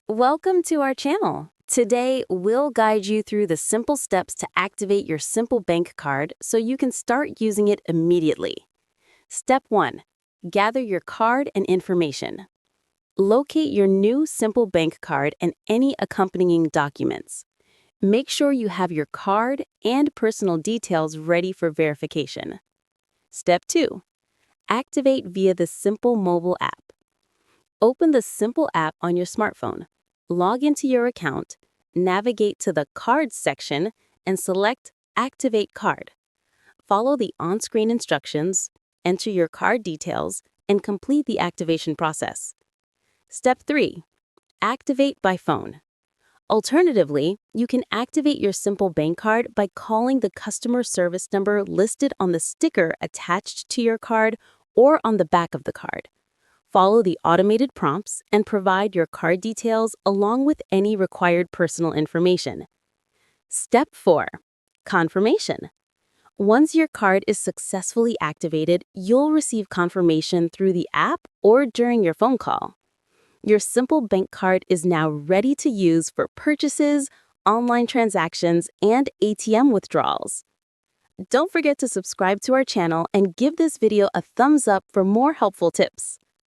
Welcome to our channel. Today, we'll guide you through the simple steps to activate your Simple Bank card so you can start using it immediately. Step 1. Gather your card and information. Locate your new Simple Bank card and any accompanying documents. Make sure you have your card and personal details ready for verification. Step 2. Activate via the Simple mobile app. Open the Simple app on your smartphone. Log into your account, navigate to the Cards section, and select Activate Card. Follow the on-screen instructions, enter your card details, and complete the activation process. Step 3. Activate by phone. Alternatively, you can activate your Simple Bank card by calling the customer service number listed on the sticker attached to your card or on the back of the card. Follow the automated prompts and provide your card details along with any required personal information. Step 4. Confirmation. Once your card is successfully activated, you'll receive confirmation through the app or during your phone call. Your Simple Bank card is now ready to use for purchases, online transactions, and ATM withdrawals. Don't forget to subscribe to our channel and give this video a thumbs up for more helpful tips.